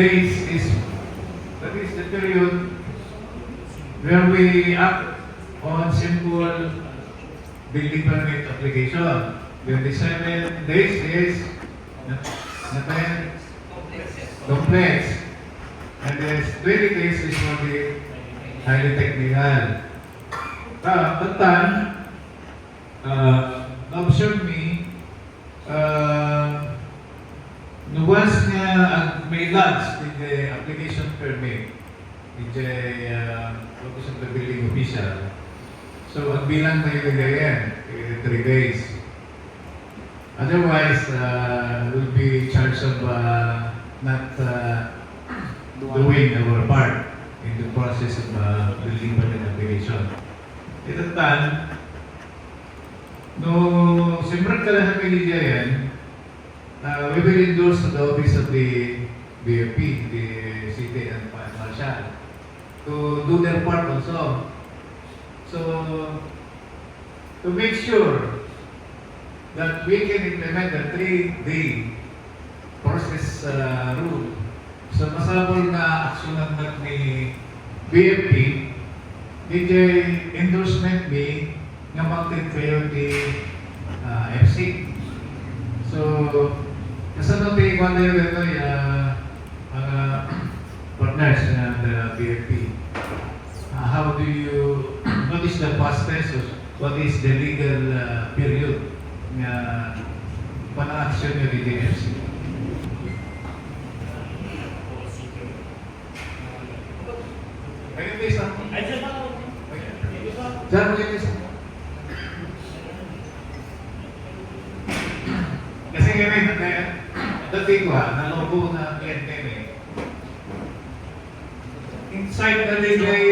is that is the period where we act on simple building permit application. 27 days is complex. And then 20 days is for the highly technical. But then, observe me, once nga may lodge with the application permit with the office of the building official, so ang bilang na ilagayan, 3 days. Otherwise, will be charged of not doing our part in the process of building permit application. Ito tan, no, siyempre kalahan kay yan, we will endorse to the office of the BFP, the city and marshal, to do their part also. So, to make sure that we can implement the 3-day process rule. So, masabol na aksyonan ni BFP, DJ endorsement ni nga mountain kayo ni FC. So, kasama tayo kung ano yun ito mga partners ng BFP. How do you, what is the fastest, what is the legal period na pana-action nyo ni DFC? Ayun, isa. Diyan mo yung isa. Kasi kami, dati ko nalobo na kliyente eh. Inside the Ligay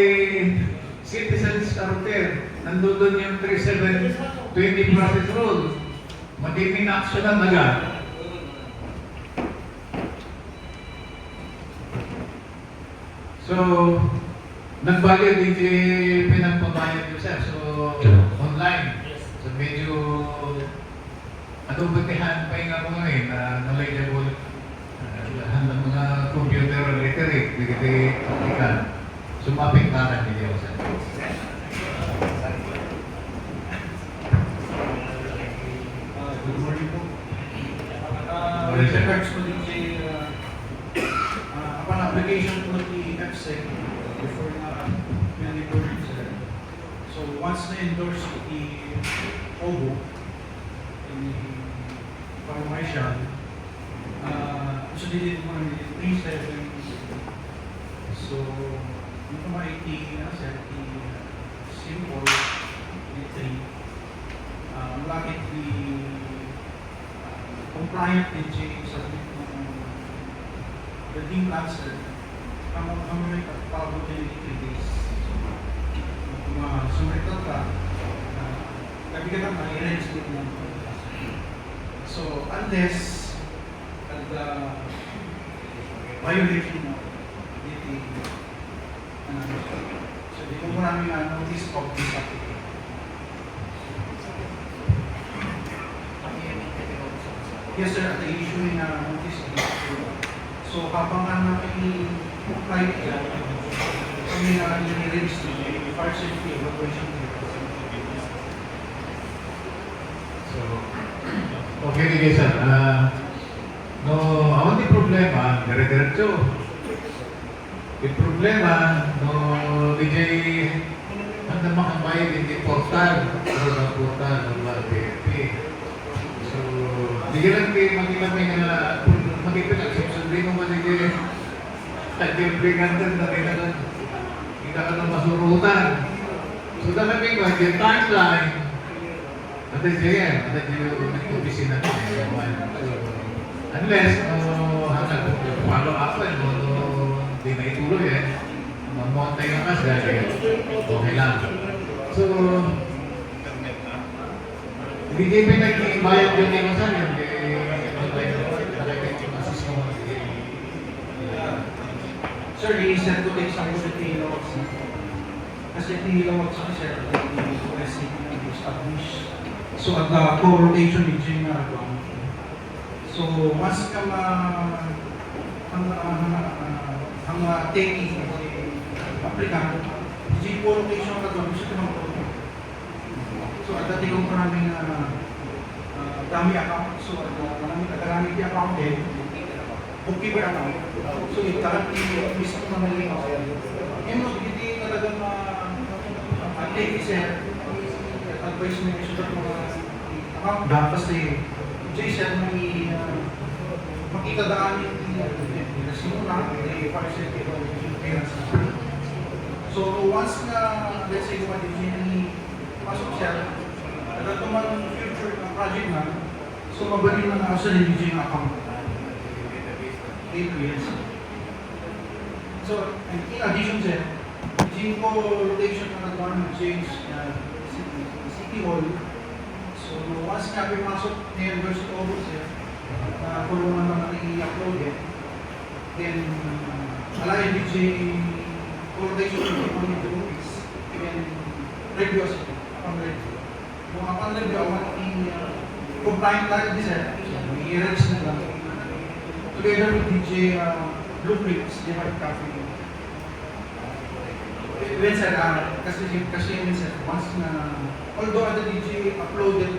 Citizens Charter, nandun yung 3720 process rule. Magiging action na agad. So, nagbayad din pinagpabayad ko siya. So, online. So, medyo butihan pa yung ako ngayon na knowledgeable ng mga computer literate, digiti praktikal. Sumapit na rin hindi ako sa good morning po. With regards to the upon application to the FSEC before na pinag-endorse, so once na-endorse the OBO in the Paramaisyan, so dito mo namin 3-7. So, yung mga 80, simple, 3, malakit the compliant din siya submit ng the team answer, ang may pagpabot din 3 days. Kung sumerital ka, nabigyan ka i-range din mo. So, unless violation of DT, so di mo namin notice of this application. Yes sir, at the issue na notice of this. So, habang i-apply ka, kami na i-release din, fire safety evacuation. So, okay sige sir. No, ako di problema, dire-diretso. Di problema, no, DJ, handa makabayad hindi portal, pero na portal ng mga BFP. So, di lang kayo magkilami na magkipinag, susundin mo man DJ, nag-impringan din na kailangan, hindi ka na masurutan. So, dapat may yung timeline, at yung opisina ko, unless, hanggang follow up hindi na ituloy mamontay ng kas dahil okay lang. So, hindi kayo pinag-ibayad yun yung saan yun, Sir, i-send ko din sa mga details. Kasi tinilawag sa sir, yung recipe na establish. So, at the co-rotation ni Jane Naragong. So, once ka ang taking applicant, di po location ka doon, gusto naman po. So, at dati kong maraming dami account, so maraming kagagamit yung account din, bookkeeper account. So, yung currently, mismo naman yung account. Yung hindi talagang take sir, advice mo yung sulat mga account ba, kasi Jay sir, may makita daan yung simula, para sa parents. So, once na, let's say, kung hindi pasok siya, nagatuman future ng project na, so mabalik na nga sa yung account. 8 years. So, in addition sir, yung co-location na nagkaroon ng change City Hall, so once nga pinasok na yung University August sir, na kulungan naman i-upload it, then alayin din si co-location ng mga groups, then review as upon review. Kung upon review, compliant tayo din sir, i-release na lang. Together with DJ Blueprints, they have copy. When sir, kasi yun sir, once na, although the DJ uploaded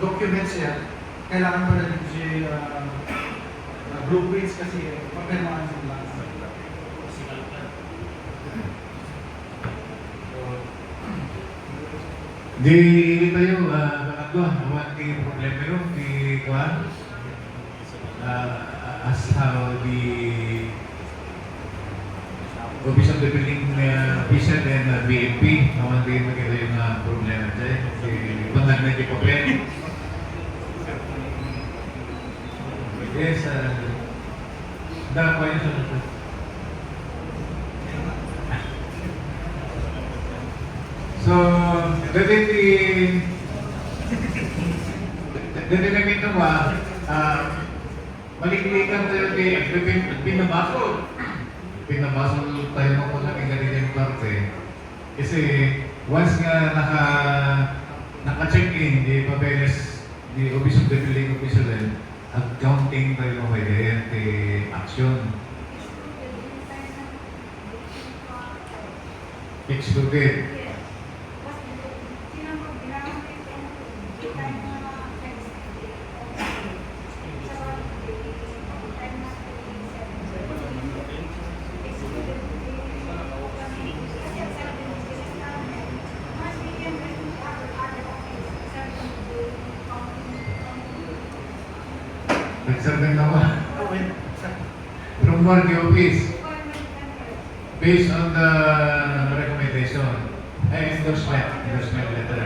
documents sir, kailangan pa na DJ Blueprints kasi pagkailangan sa lahat. Di tayo, pangatlo, awan di problema yun, di kuhan. As how the Office of the Building Official and BNP, awan di magkita yung problema dyan. Ibangag na yung papel. Yes, dako yun sa nasa. So, dati namin ito malikilikan tayo pinabasol. Pinabasol tayo ng kung naging ganito yung parte. Kasi once nga naka-check-in, di papeles, di Office of the Building Official, accounting tayo ng pwede, action. Excluded. Nagsabi naman. From the office. Based on the recommendation. Endorsement letter.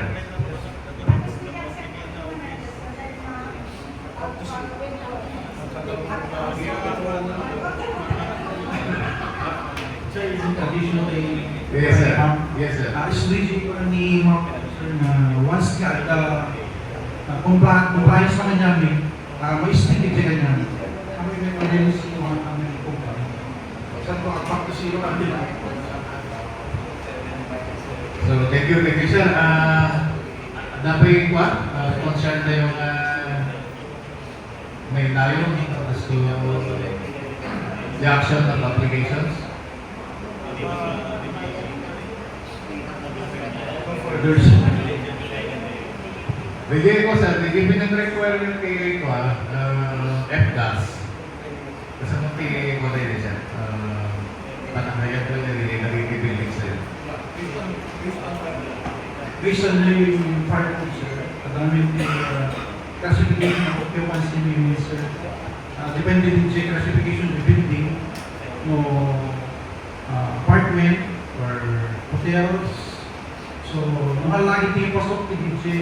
Sir, isang additional Yes, sir. Yes, sir. SDG ko ni Mark, sir, na once ka compliance naman namin, may stick din kanya. Kami may emergency mga kami compliance. Saan ko, back to zero ang nila. So, thank you, sir. Dapat concern na yung may layong as to the action of applications. Bigay ko sir, bigay pinag-require yung kay ko FDAS. Kasi mo kay ko tayo siya. Panahayag ko yung nagiging sa'yo. Based on the fire code, sir, adamit classification of occupancy ni sir. Depende din sa classification of building, no apartment or hotels. So, mahal lagi tayo pasok din sa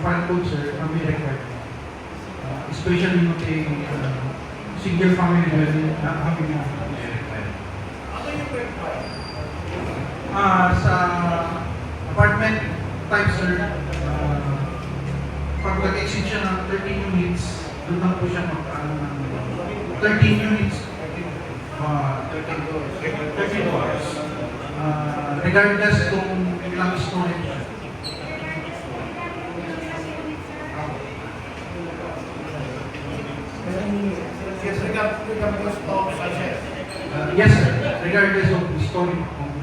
fire code, sir, kami required. Especially no kay single family dwelling na kami na. Sa apartment type, sir, pag nag-exit siya ng 13 units, doon lang po siya magkaano ng 13 units, 13 doors. Regardless kung ilang storage. Yes, Yes, sir. Regardless of the story, kung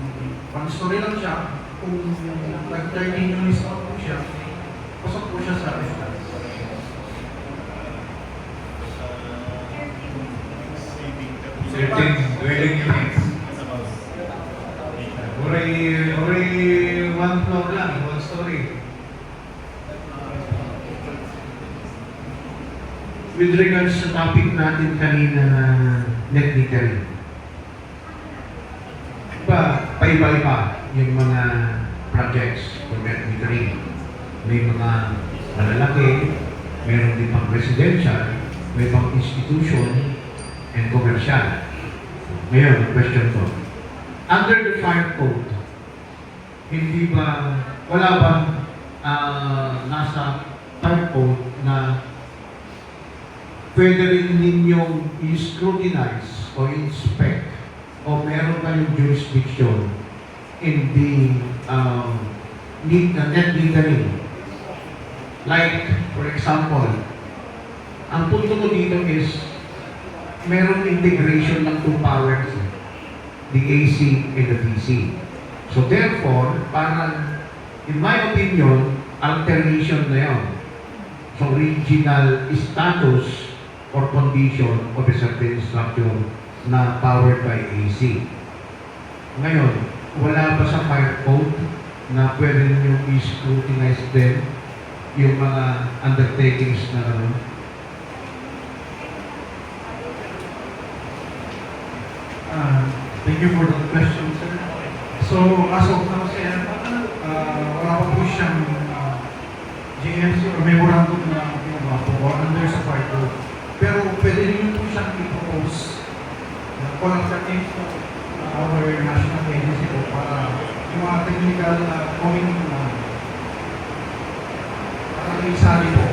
pang story lang siya, kung nag-13 units out po siya, pasok po siya sa FTAS. Certain dwelling units. Already one floor lang, one story. With regards sa topic natin kanina na net metering, paiba-iba yung mga projects for net metering. May mga malalaki, meron din pang residential, may pang institution, and commercial. Ngayon, question ko. Under the fire code, hindi ba, wala bang nasa fire code na pwede rin ninyong i-scrutinize o inspect o meron kayong jurisdiction in the net metering? Like, for example, ang punto ko dito is meron integration ng two powers, the AC and the DC. So therefore, parang, in my opinion, alternation na yun. So original status or condition of a certain structure na powered by AC. Ngayon, wala ba sa fire code na pwede nyo i-scrutinize din yung mga undertakings na ano? Thank you for that question, sir. So, as of now, sir, wala pa po siyang GMC or memorandum na pinagawa po or under sa fire code. Pero pwede rin po siyang i-propose na collaborative our national agency po para yung mga technical going para isali po.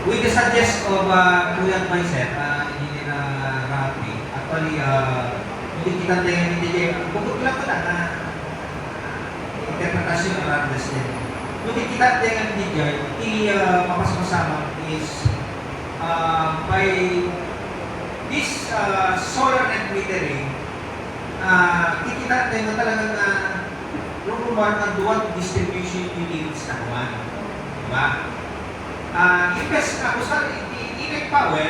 With the suggest of Kuya myself, Engineer Rafi, actually, hindi kita tingin hindi bukod lang ko lang na interpretasyon ng understand. Hindi kita tingin hindi mapasama is by this solar net metering, kikita tingin talagang lumumar ng dual distribution units na naman. Diba? Invest ako sa electric power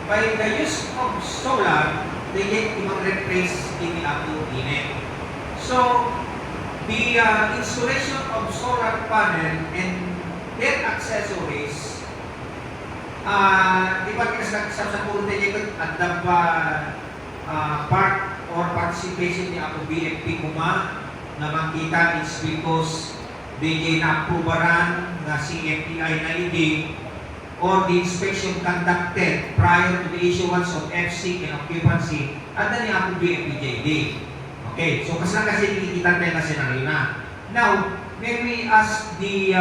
by the use of solar, they get replace in ako init. So, the installation of solar panel and their accessories, di ba sa puro tayo at the part or participation ni ako BFP kuma na makita is because DJ na aprobaran na CFTI na ID or the inspection conducted prior to the issuance of FC and occupancy at na niya ako BFPJD. Okay, so kasi nakikita tayo na scenario na. Now, may we ask the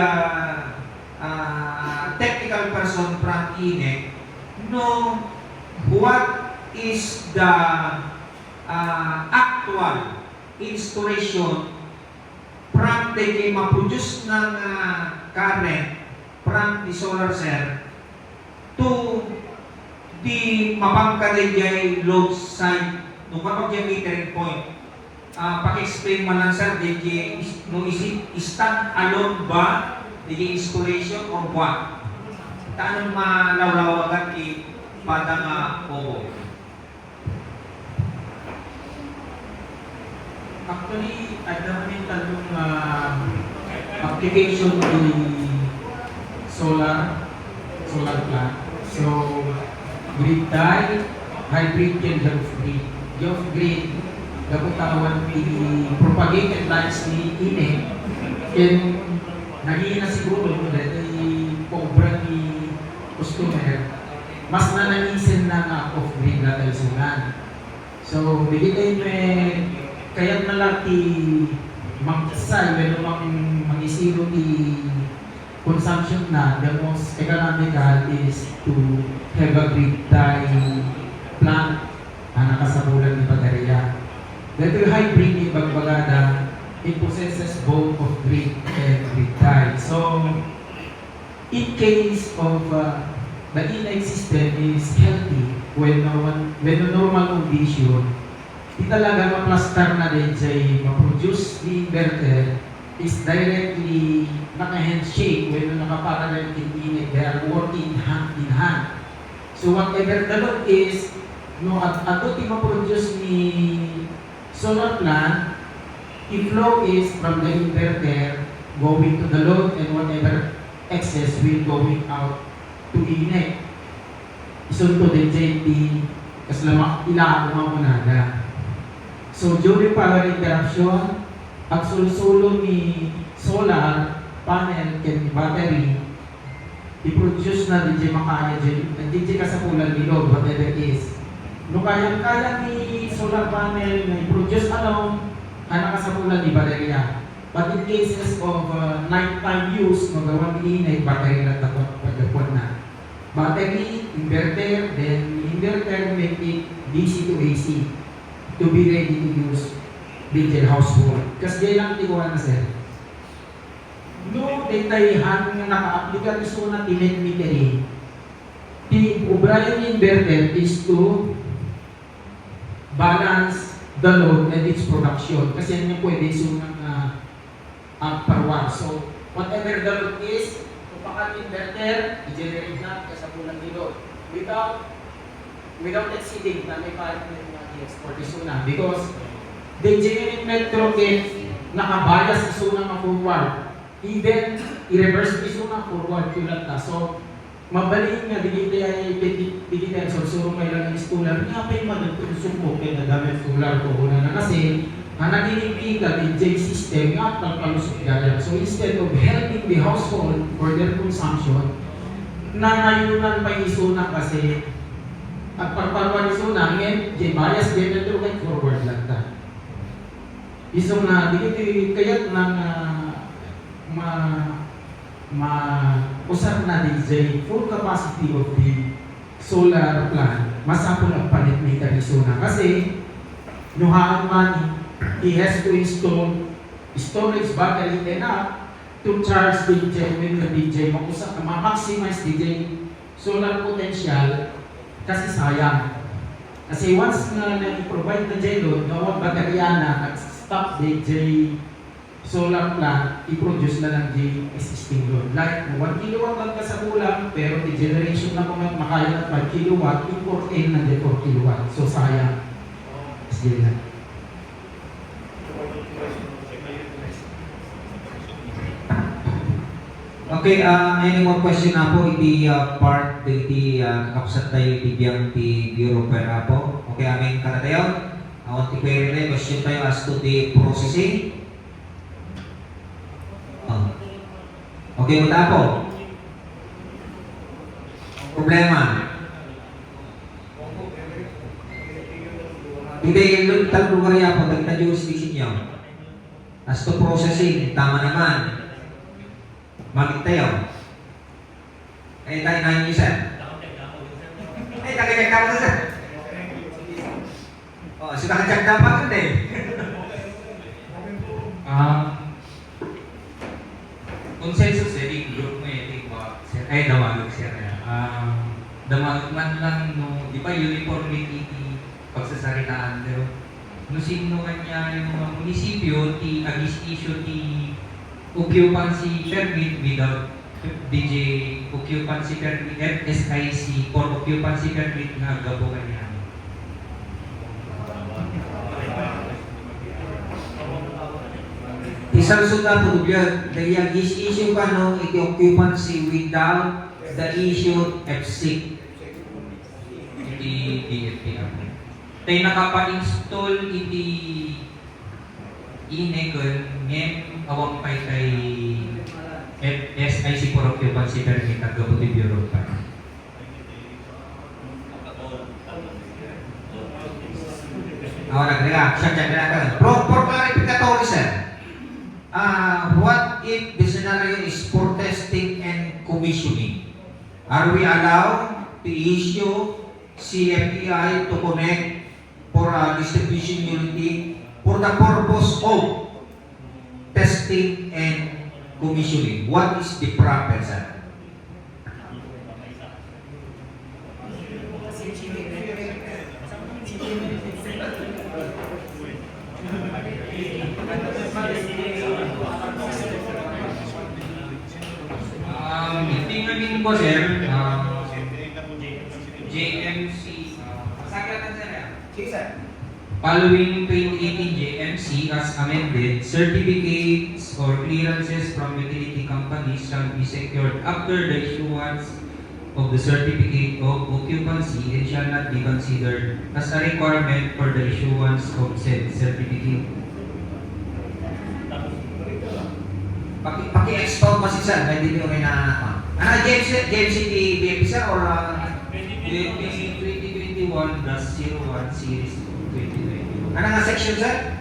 technical person from INEC know what is the actual installation from the ma-produce ng current from the solar cell to the mapangkaligay load side nung kapag yung metering point. Paki-explain mo lang sir, no isip stand alone ba the installation or what? Taanong malawlawagan padang obo? Actually, ada kami talong application ni solar plant. So, grid tie, hybrid and half-grid. Half-grid, dapat tawan ni propagated lines ni INE. And naging na siguro mo dahil cobra ni customer, mas nananisin na nga off-grid na tayo sunan. So, bigitay may kayat na lang ti magsay, when mag-isiro ti consumption na, the most economical is to have a grid tie plant na nakasabulan ni baterya. That will hybrid ni bagbagada, it possesses both of grid and grid tie. So, in case of the inline system is healthy when the normal condition, di talaga ma-plaster na din say ma-produce the inverter is directly naka-handshake when naka-parallel in init. They are working hand in hand. So whatever the load is, no, ato ti ma-produce ni solar plant, the flow is from the inverter going to the load and whatever excess will going out to init. Isunto din JT kasi ila ako mga So during power interruption, ang sulsulo ni solar panel and battery, i-produce na DJ makaya DJ kasapulan ni load, whatever it is. No kaya ni solar panel na i-produce alone, ang nakasapulan ni baterya. But in cases of nighttime use, magawa ni battery na pagkapon na. Battery, inverter, then inverter make it DC to AC to be ready to use DJ household. Kasi lang tikuhan na sir. No, detayhan nga naka-applicate iso na tinet metering. The ubrayan inverter is to balance the load and its production. Kasi yan yung pwede iso ng parwan. So, whatever the load is, upakan inverter, i-generate na kasapulan ni load. Without exceeding na may parang i-export iso na. Because they generate metro get nakabias iso na forward. Even i-reverse iso na forward kulat na. So, mabalik nga digitay so may lang installer nga pa yung madagtusok mo kaya nagamit solar ko una na kasi ang naging ka DJ system nga pagpalusok gaya. So, instead of helping the household for their consumption, nangayunan pa iso na kasi at pagpaluan iso na ngayon, bias generator kay forward lang ta. Isong na digiti kayat ng usap na DJ full capacity of the solar plant, masapol ang palit meter iso na kasi nuhaan man he has to install storage battery enough to charge DJ when the DJ mag-usap na ma-maximize DJ solar potential. Kasi sayang. Kasi once na i-provide na dyan load, nawag baterya na nag-stop DJ solar plant, i-produce na lang di existing load. Like, 1 kilowatt lang ka sa kulang, pero the generation na kung makaya na 5 kilowatt, import in na di 4 kilowatt. So, sayang. Kasi lang. Okay, any more question na po iti part iti kakapsat tayo iti biyang ti Bureau per po. Okay, aming karatayon. Awat ti query na question tayo as to the processing. Okay, mata po. Problema. Hindi, yung lugar niya po, tagta jurisdiction niyo. As to processing, tama naman. Magit tayo. Eh, tayo na yung isa. Eh, nakikita ka sa. Oh, sudah kacang dapat kan deh. Consensus dari grup mo yung sir ay damagog sir damagog man lang no di ba uniformity pagsasaritaan pero no signo kanya yung mga munisipyo ti agis issue ti occupancy permit without DJ occupancy permit SIC for occupancy permit nga gabo kanya. Isang suda po dyan, dahil issue ka no, iti occupancy without the issue FC. Iti DFPR. Tayo nakapa-install iti inekon ngem awang pay kay SIC for occupancy permit at Gabuti Bureau pa. nagreact. Siya nagreact. For clarificatory, sir, what if the scenario is for testing and commissioning? Are we allowed to issue CFEI to connect for a distribution unity for the purpose of testing and commissioning? What is the proper, sir? Tingnan ko sir, JMC, masagatan sir ya? Sige, sir. Following 2018 JMC as amended, certificates or clearances from utility companies shall be secured after the issuance of the certificate of occupancy and shall not be considered as a requirement for the issuance of said certificate. Paki-expound mo si sir, hindi nyo rin na... JMC BFP, sir, or... 2021-01 series 2021. Ano nga section, sir?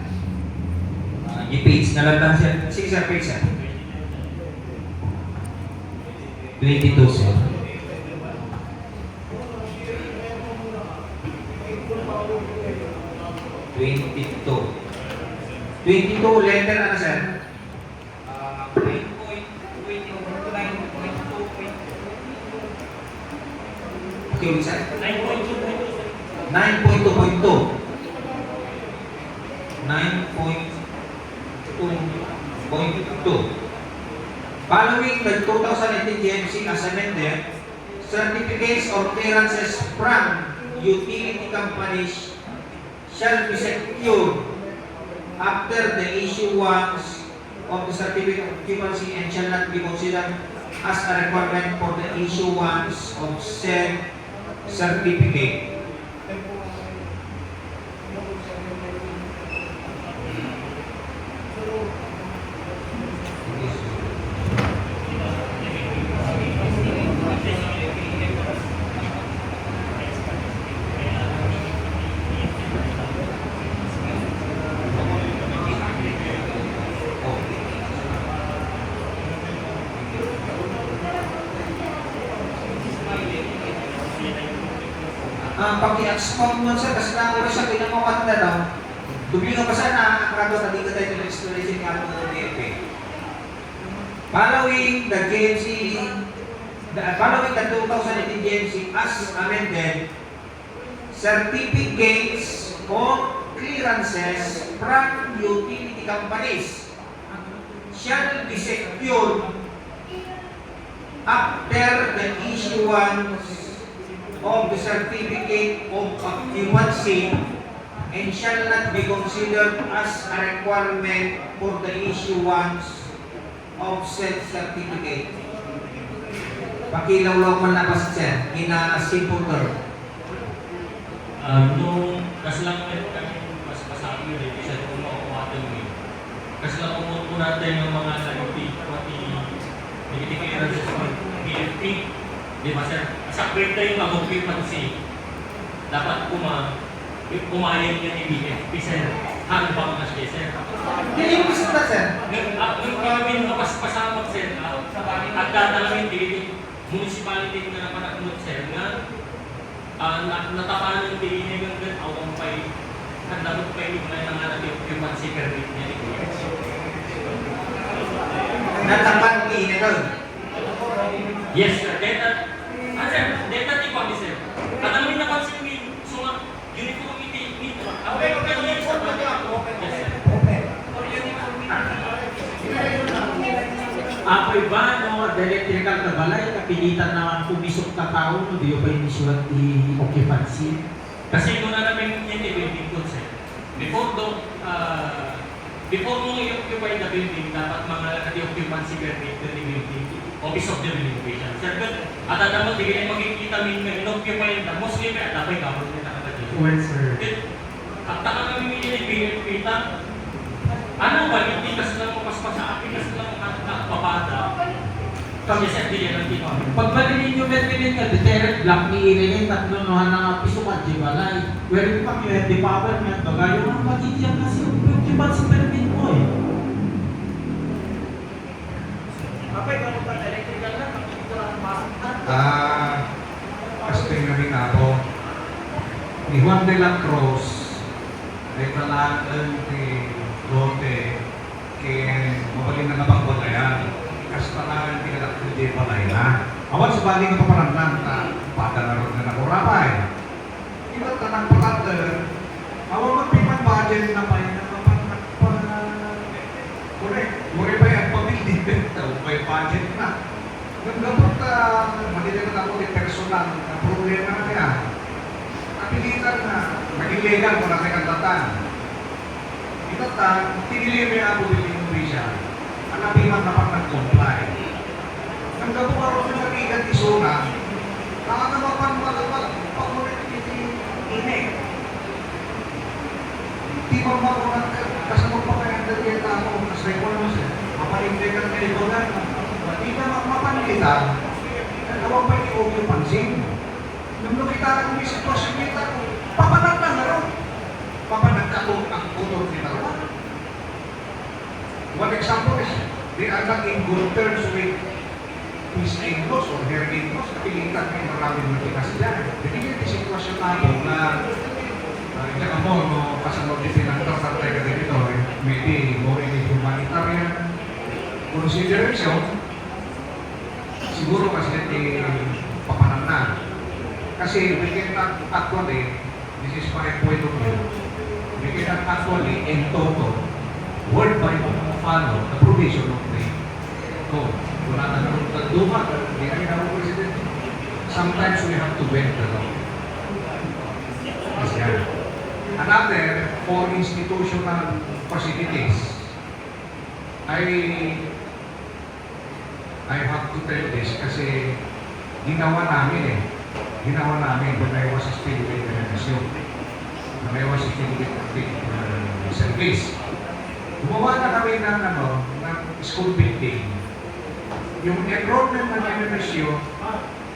Yung page na lang lang sir. Sige, sir, page, sir. 22 sir. Letter, ano, sir? 9.22. Okay, sir. 9.2.2. 9.2.2. Following the 2018 GMC as amended, certificates or clearances from utility companies shall be secured after the issuance of the certificate of occupancy and shall not be considered as a requirement for the issuance of said certificate. Paki-expound mo sir, kasi nakuha siya, pinamawat na daw. Dublihan pa sana, nakakado na dito tayo ng exploration ng ating DFA. Following the 2018 GMC as amended, certificates or clearances from utility companies shall be secured after the issuance of the certificate of occupancy and shall not be considered as a requirement for the issuance of said certificate. Pakilawlaw man na ba sir, in a simple term. Nung kasi lang kami mas pasabi rin, isa ito makukuhatang mo. Kasi lang umupo natin ng mga nagtikiran sa BFP. Di ba sir? Sa kwenta yung mag-occupancy, dapat pumayag niya ni BFP sir. Ano ba mga siya sir? Hindi mo gusto na sir. Nung kami pasamot sir, at dadalawin dito, municipality na napanaknot sir, nga natapanan yung tininig hanggang awang pa'y handamot pa'y yung mga nanganap yung occupancy permit niya ni BFP. Natapan ni Inegol. Yes, sir. Data di kami, sir. At ang may napansin mo yung uniformity nito. Okay, yes, sir. Apoy ba, no, the electrical na balay, kapilitan na pumisok na tao, no, di ba yung isulat ni occupancy? Kasi kung na namin yung building ko, sir. Before mo i-occupy the building, dapat mga occupancy permit the building, office of the renovation. Sir, at naman, di kayo makikita in-occupy na mostly may dapat government na kapatid. Well, sir. At taka kami pinipita, ano ba, hindi kasi lang mapaspas sa akin, kasi lang nakapabada. Kasi sir, di yan ang tipo. Pagbalinin nyo, Mervin nga, deterrent block ni Irene, tatlo no na piso ka, di ba? Where in fact, you have the power nga, baga yung mga matitiyak kasi yung principal sa permit mo eh. Kapag ganun ka, electrical na, makikita lang ang pasok na. Kasi rin ako, ni Juan de la Cruz ay talagang dote kaya mabalin na nabang balayan. Kasi talagang tinalak hindi balay na. Awan sa bali ka paparamnan na padalaroon na nakurapay. Ito tanang palater, awan magpiman budget na pa yun correct. Muli pa yung pamilya dito, may budget na. Nung dapat maliliman ako yung personal na problema na kaya, kapilitan na maging legal kung natin ang tatan. Ito tinili mo yung building official, hanapin man dapat nag-comply. Nung dapat ako sa nagigan isuna, nakakamapan malawag, pakulit ini. Di ba ba ako kasama pa kaya nagkita ako, kasi ko naman siya, mapalimlegan kayo ko na, di ba mapanilitan, nagawang pa yung yung pansin. Nung nakita ko yung sitwasyon kita ko, papanag na naroon. Papanag ka ko ang motor ni Tarwan. One example is, they are not in good terms with his in-laws or her in-laws. Kapilitan may maraming matikas dyan. Hindi yung sitwasyon na ako na diyan mo, no, kasunod din pinagtatag tayo dito, maybe more in humanitarian consideration, siguro kasi papanag na. Kasi we cannot actually, this is my point of view, we cannot actually in total, word by word, follow the provision of the code. Wala na naman tagduman, hindi kami na President. Sometimes we have to bend the law. Yes, yan. Another, for institutional facilities, I have to tell this kasi ginawa namin when I was still with the NSU. When I was still with service. Gumawa na kami ng school building. Yung enrollment ng NSU,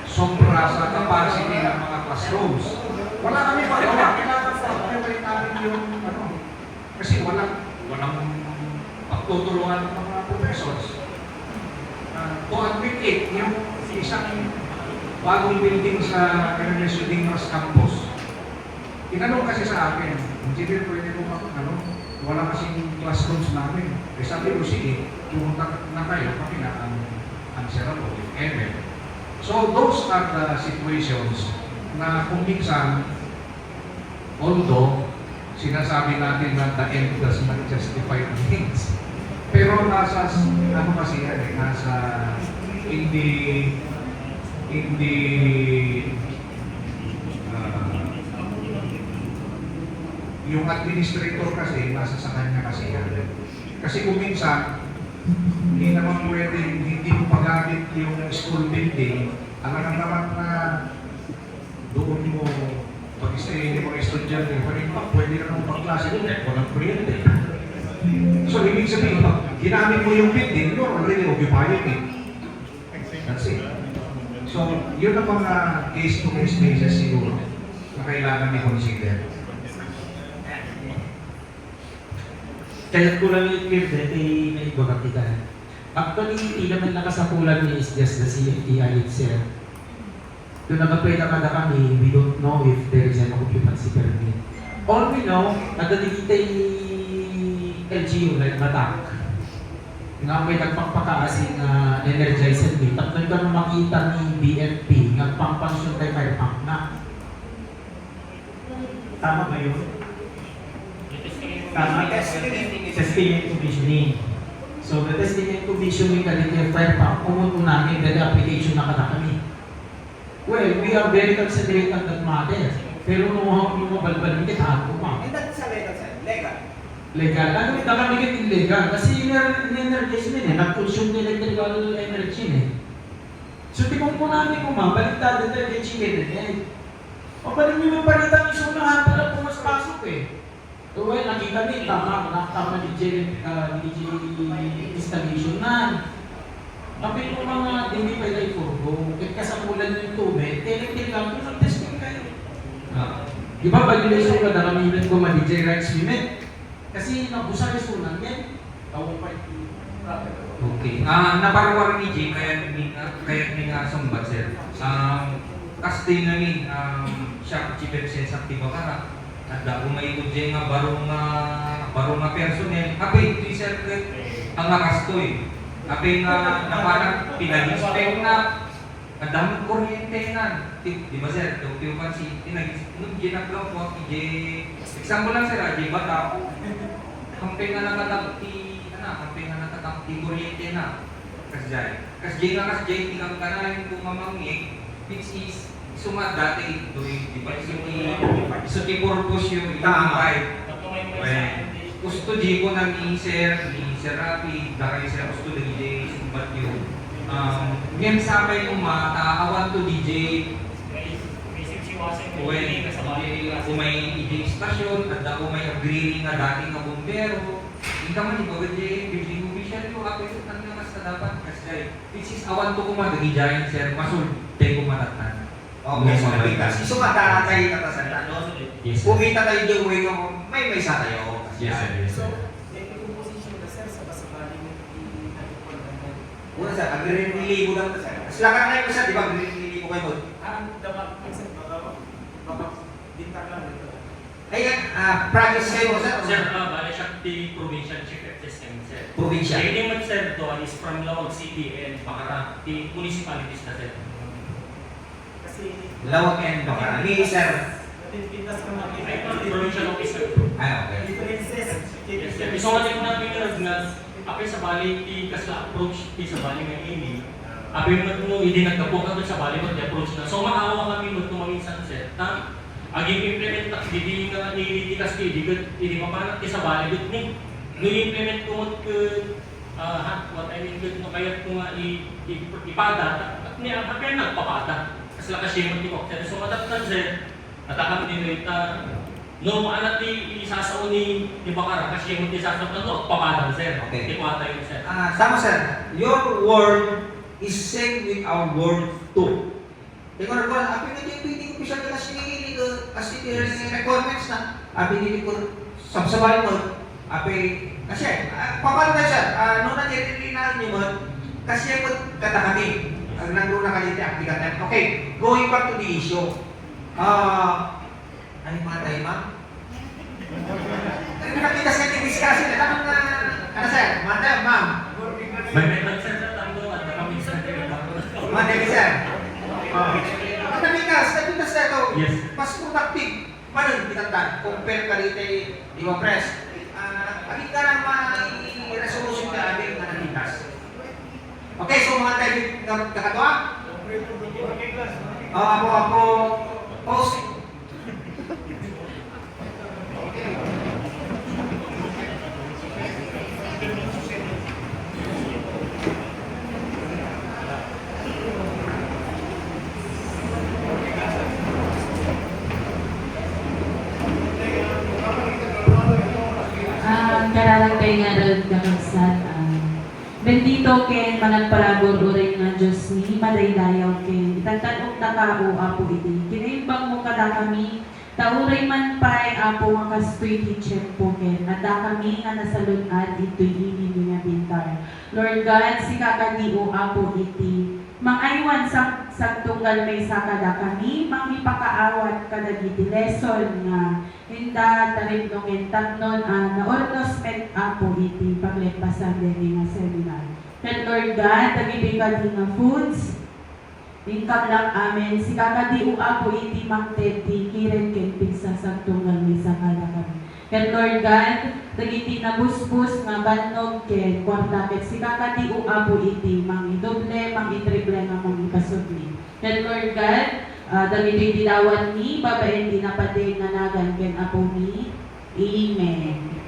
sobra sa capacity ng mga classrooms. Wala kami magawa. Kailangan pa namin yung kasi walang pagtutulungan ng mga professors. To admit it, yung isang bagong building sa NSU Dimas Campus. Tinanong kasi sa akin, engineer, pwede ko wala kasing classrooms namin. Eh sabi ko, sige, pumunta na kayo, kami na ang seralo, yung ML. So those are the situations na kung minsan, although sinasabi natin na the end does not justify the things, pero nasa, kasi yan eh, nasa yung administrator kasi, nasa sa kanya kasi yan. Kasi kung minsan, hindi naman pwedeng hindi mo pagamit yung school building, alam naman na doon mo pag-stay ng mga estudyante, pwede na nung pag-klase doon, walang kuryente. So, ibig sabihin, pag ginamit mo yung building, you're already occupying it. That's it. So, yun ang mga case-to-case basis siguro na kailangan i-consider. Kaya ko lang i-clear dito na iba kita. Actually, hindi naman nakasapulan ni is just the CFTI itself. Doon nag-apply na kada kami, we don't know if there is an occupancy permit. All we know, nagdadikitay LGU like Matak. Nga may nagpagpakaasing energizer ni. Tapos nagkaroon makita ni BFP, nagpangpansyon kay fire pump na. Tama ba yun? Tama. Testing and commissioning. So the testing and commissioning kalit yung fire pump, pumunto namin dahil application na kada kami. Well, we are very considerate on that matter. Pero nung mabalbal kita, ako pa. And that's a legal side. Legal. Legal. Ano yung nakamigit illegal? Kasi in-energize nila, nag-consume ng electrical energy eh. So tingong po namin kung baliktad ito yung chicken eh. O pa rin yung baliktad yung sunahan pala pumaspasok eh. So well, nakita niyo, tama ni installation na. Kapag yung mga hindi pwede i-furgo, kahit kasamulan yung tubig, tinig-tinig lang, kung nag-testing kayo. Di ba violation ka na kami ko ma-DJ rights limit? Kasi nabusa yung sunan yan. Tawag pa yung Okay. Naparwar ni Jay kaya ni nga sumbat sir. Kasi namin siya chief sa aktibo ka. At umay ko Jay nga barong personnel. Apay ito sir ang nakastoy. Apay nga naparang pinag-inspect na ang daming kuryente na. Di ba sir? Yung pansi nung ginagawa ko Jay. Example lang sir, Jay bata. Kampay nga nakatakti kuryente na. Kasjay tingang kanahin kung mamangik, which is sumad dati doon, di ba? Iso ti purpose yung ilang gusto di ko na ni Sir Rafi, dahil Sir gusto na DJ sumbat yun. Ngayon sa akin awan to DJ, kung may DJ station, at ako may agree nga dating na bumbero, hindi ka man iba DJ official ko, ako yung tanong mas na dapat kasi which is awan to kumagagi dyan sir, masulte ko manatan. Okay, so nabigkas. So tayo katasan no? Yes, sir. Kumita tayo yung way ko, may sa tayo. Yes, sir. Yes, sir. Una sir, agree-niligo lang to sir. Sila ka na kayo sir, di ba? Agree-niligo kayo mo. Ayan, project kayo mo sir. Sir, bali siya ti provincial chief system, sir. Provincial. Jadi man sir, to is from Lawag City and Bacara, ti municipalities na sir. Lawag and Bacara. Ni sir. Ay, provincial officer. Okay. Yes, sir. So, nga din namin nga, apay sa bali, ti kasla approach, ti sa bali nga ini. Apay mo, hindi nagkapo ka sa bali mo, ti approach na. So, maawa kami mo tumaminsan, sir. Aging implement na, hindi nga nilitikas ti, hindi mapanat ti sa bali, good ni. Nung implement ko mo what I mean, good no, kaya ko nga ipada, at niya, apay nagpapada. Kasla kasi mo ti Kokter. So, matatnan, sir, natakam din ita, no, maanat ti isasaw ni Bacara kasi yung isasaw na no, papadang sir. Okay. Di kwata yun sir. Sama sir, your word is same with our word too. Ikaw na ko, api na yung pwedeng official na kasi requirements na. Api nili ko, sabsabay mo, api, kasi, paano na sir, nung nangyari niyo mo, kasi yung kata kami, ang nandun na kalite, aplikatan. Okay, going back to the issue. Ano yung mga tayo, ma'am? Nakakita sa ating discussion, tanong na, ano sir, ma'am? May method sir na tango at kami sa Madami sir. Namikas na ito. Yes. Mas productive. Paano pinagtan? Compare ka rito di ba press? Agit ka lang may resolution ka agad na namikas. Okay, so mga tayo kakatawa? Ako, post. Karalang kay nga rin kakagsan. Bendito ken managparabor uray nga Diyos ni madaydayaw ken itantanong takao apo iti. Kinaimbang mo kada kami, tauray man pa'y apo nga kastoy ti tiyempo ken at kami nga nasalunad ito'y ini nga bintar. Lord God, si kakadio apo iti. Mangaywan sa tunggal may sakada kami, mangipakaawat kadagiti lesson nga hinda tarindong entatnon na ornos met apo iti paglepasan din nga seminar. Then Lord God, tagibigad nga foods, ingkam lang amen, si kakadiu apo iti mangteti, kiren ken pigsa sa tunggal may sakada kami. Ken Lord God, dagiti nabuspos nga bannog ken kwarta ket si kakadiu apo iti mangidoble, mangitriple nga mangipasudli. Ken Lord God, dagiti dilawan ni babaen di napatay nga nagan ken apo ni. Amen.